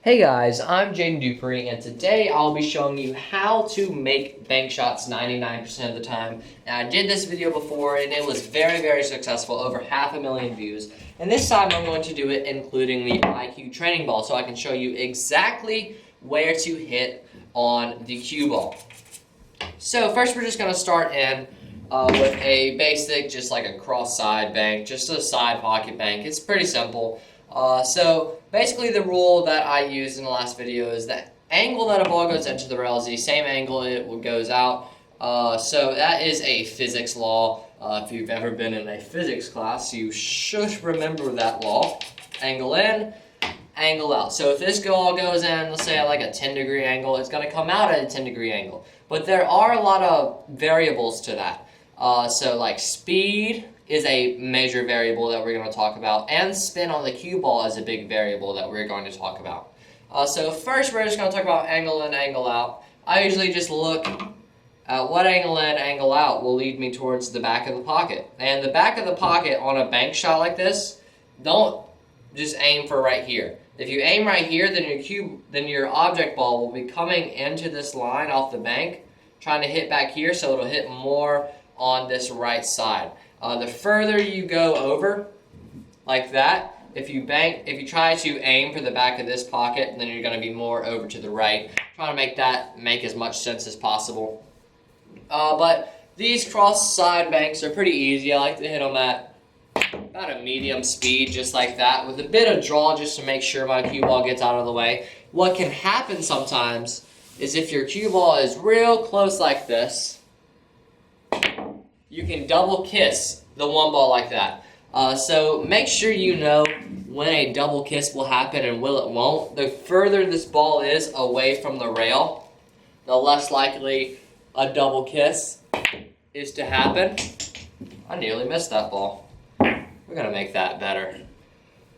Hey guys, I'm Dupree, and today I'll be showing you how to make bank shots 99% of the time. Now, I did this video before and it was very successful, over 500,000 views. And this time I'm going to do it including the iCue training ball, so I can show you exactly where to hit on the cue ball. So first we're just going to start in with a basic, just like a cross side bank, just a side pocket bank. It's pretty simple. So basically the rule that I used in the last video is that angle that a ball goes into the rail is the same angle it goes out. So that is a physics law. If you've ever been in a physics class, you should remember that law. Angle in, angle out. So if this ball goes in, let's say at like a 10-degree angle, it's going to come out at a 10-degree angle. But there are a lot of variables to that. So like speed is a major variable that we're going to talk about, and spin on the cue ball is a big variable that we're going to talk about. So first we're just going to talk about angle in, angle out. I usually just look at what angle in, angle out will lead me towards the back of the pocket. And the back of the pocket on a bank shot like this, don't just aim for right here. If you aim right here, then your object ball will be coming into this line off the bank, trying to hit back here, so it'll hit more on this right side. The further you go over, like that, if you try to aim for the back of this pocket, then you're going to be more over to the right. Trying to make that make as much sense as possible. But these cross side banks are pretty easy. I like to hit them at about a medium speed, just like that, with a bit of draw just to make sure my cue ball gets out of the way. What can happen sometimes is if your cue ball is real close like this, you can double kiss the one ball like that. So make sure you know when a double kiss will happen and will it won't. The further this ball is away from the rail, the less likely a double kiss is to happen. I nearly missed that ball. We're gonna make that better.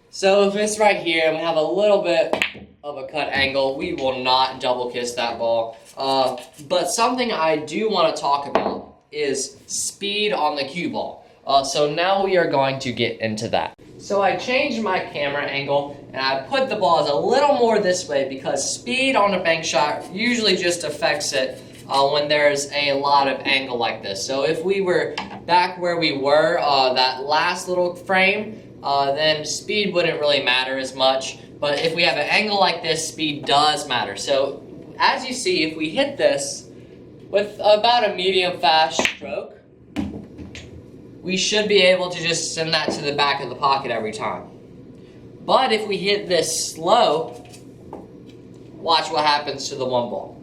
So if it's right here and we have a little bit of a cut angle, we will not double kiss that ball. But something I do want to talk about is speed on the cue ball. So now we are going to get into that. So I changed my camera angle and I put the balls a little more this way because speed on a bank shot usually just affects it when there's a lot of angle like this. So if we were back where we were, that last little frame, then speed wouldn't really matter as much. But if we have an angle like this, speed does matter. So as you see, if we hit this with about a medium fast stroke, we should be able to just send that to the back of the pocket every time. But if we hit this slow, watch what happens to the one ball.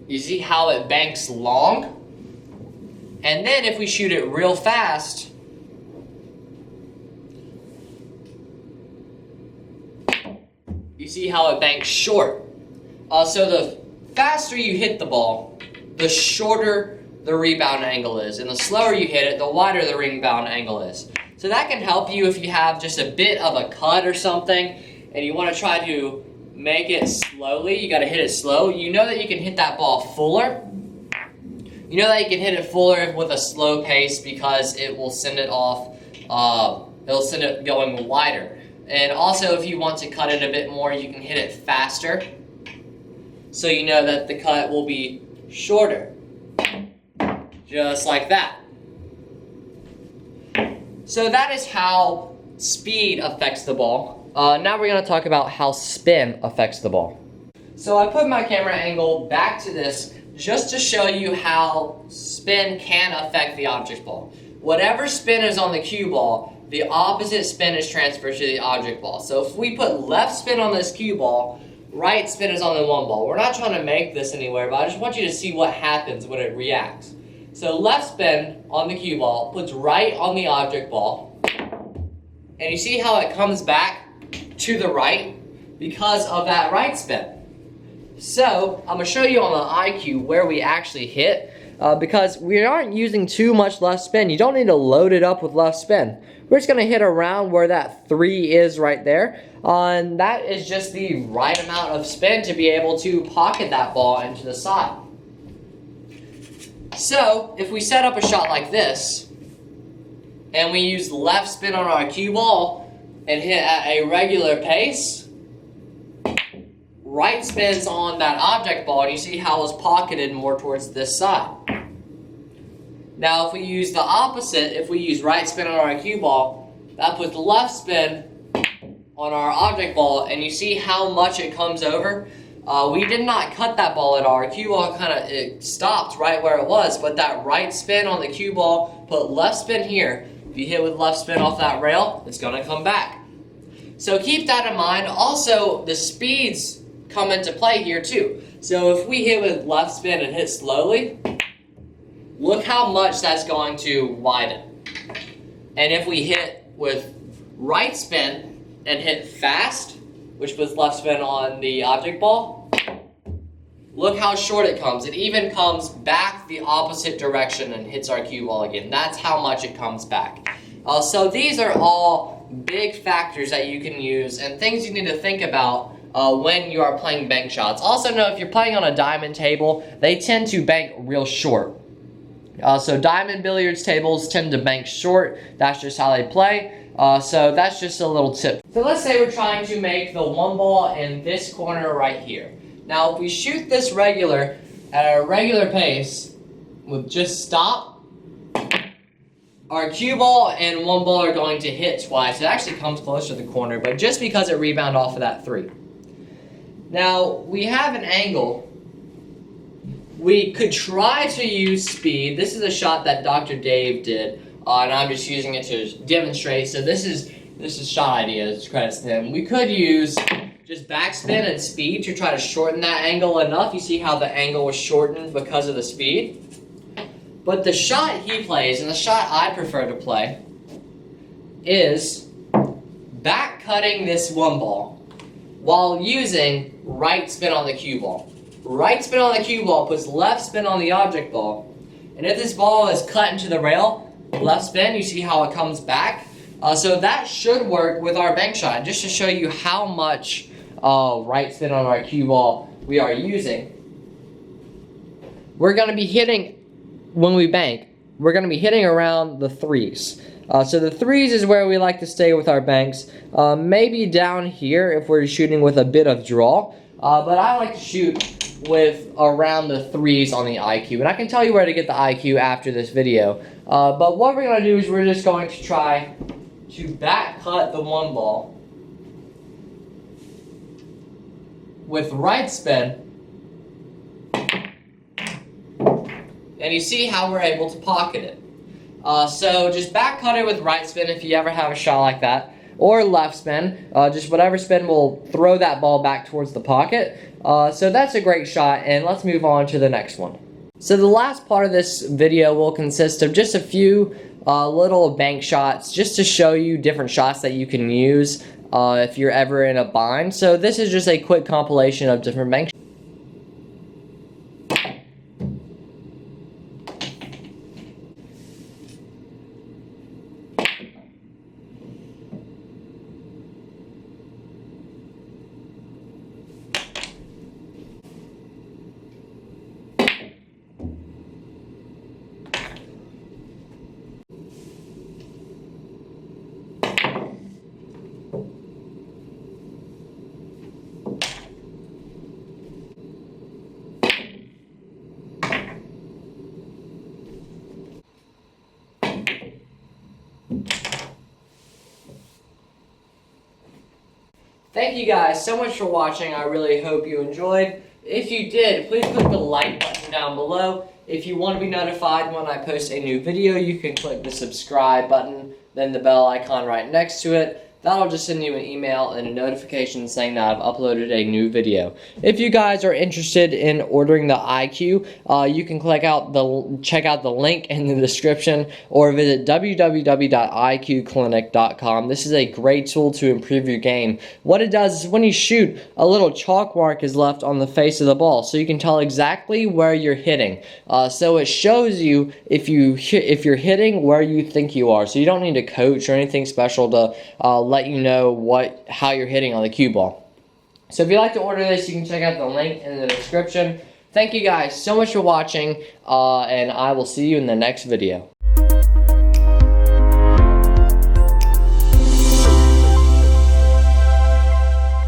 You see how it banks long? And then if we shoot it real fast, you see how it banks short. So the faster you hit the ball, the shorter the rebound angle is. And the slower you hit it, the wider the rebound angle is. So that can help you if you have just a bit of a cut or something and you want to try to make it slowly. You got to hit it slow. You know that you can hit that ball fuller. You know that you can hit it fuller with a slow pace because it will send it off, it'll send it going wider. And also if you want to cut it a bit more, you can hit it faster. So you know that the cut will be shorter. Just like that. So that is how speed affects the ball. Now we're going to talk about how spin affects the ball. So I put my camera angle back to this just to show you how spin can affect the object ball. Whatever spin is on the cue ball, the opposite spin is transferred to the object ball. So if we put left spin on this cue ball, right spin is on the one ball. We're not trying to make this anywhere, but I just want you to see what happens when it reacts. So left spin on the cue ball puts right on the object ball. And you see how it comes back to the right because of that right spin. So I'm going to show you on the iCue where we actually hit because we aren't using too much left spin. You don't need to load it up with left spin. We're just going to hit around where that 3 is right there. And that is just the right amount of spin to be able to pocket that ball into the side. So if we set up a shot like this, and we use left spin on our cue ball, and hit at a regular pace, right spin's on that object ball, and you see how it's pocketed more towards this side. Now if we use the opposite, if we use right spin on our cue ball, that puts left spin on our object ball, and you see how much it comes over. We did not cut that ball at all. Our cue ball it stopped right where it was, but that right spin on the cue ball put left spin here. If you hit with left spin off that rail, it's gonna come back. So keep that in mind. Also, the speeds come into play here too. So if we hit with left spin and hit slowly, look how much that's going to widen. And if we hit with right spin and hit fast, which puts left spin on the object ball, look how short it comes. It even comes back the opposite direction and hits our cue ball again. That's how much it comes back. So these are all big factors that you can use and things you need to think about when you are playing bank shots. Also know if you're playing on a diamond table, they tend to bank real short. So diamond billiards tables tend to bank short. That's just how they play. So that's just a little tip. So let's say we're trying to make the one ball in this corner right here. Now if we shoot this regular at a regular pace with just stop, our cue ball and one ball are going to hit twice. It actually comes closer to the corner, but just because it rebounded off of that 3. Now we have an angle. We could try to use speed. This is a shot that Dr. Dave did, and I'm just using it to demonstrate. So this is shot ideas, credits to him. We could use just backspin and speed to try to shorten that angle enough. You see how the angle was shortened because of the speed? But the shot he plays, and the shot I prefer to play, is back cutting this one ball while using right spin on the cue ball. Right spin on the cue ball puts left spin on the object ball. And if this ball is cut into the rail, left spin, you see how it comes back. So that should work with our bank shot. Just to show you how much right spin on our cue ball we are using. We're going to be hitting, when we bank, we're going to be hitting around the 3s. So the 3s is where we like to stay with our banks. Maybe down here if we're shooting with a bit of draw. But I like to shoot with around the 3s on the iCue. And I can tell you where to get the iCue after this video. But what we're going to do is we're just going to try to back cut the one ball with right spin. And you see how we're able to pocket it. So just back cut it with right spin if you ever have a shot like that. Or left spin, just whatever spin will throw that ball back towards the pocket. So that's a great shot, and let's move on to the next one. So the last part of this video will consist of just a few little bank shots, just to show you different shots that you can use if you're ever in a bind. So this is just a quick compilation of different bank shots. Thank you guys so much for watching. I really hope you enjoyed. If you did, please click the like button down below. If you want to be notified when I post a new video, you can click the subscribe button, then the bell icon right next to it. That'll just send you an email and a notification saying that I've uploaded a new video. If you guys are interested in ordering the iCue, you can check out the link in the description or visit www.iqclinic.com. This is a great tool to improve your game. What it does is when you shoot, a little chalk mark is left on the face of the ball, so you can tell exactly where you're hitting. So it shows you if you're hitting where you think you are. So you don't need a coach or anything special to let you know how you're hitting on the cue ball. So if you'd like to order this, you can check out the link in the description. Thank you guys so much for watching, and I will see you in the next video.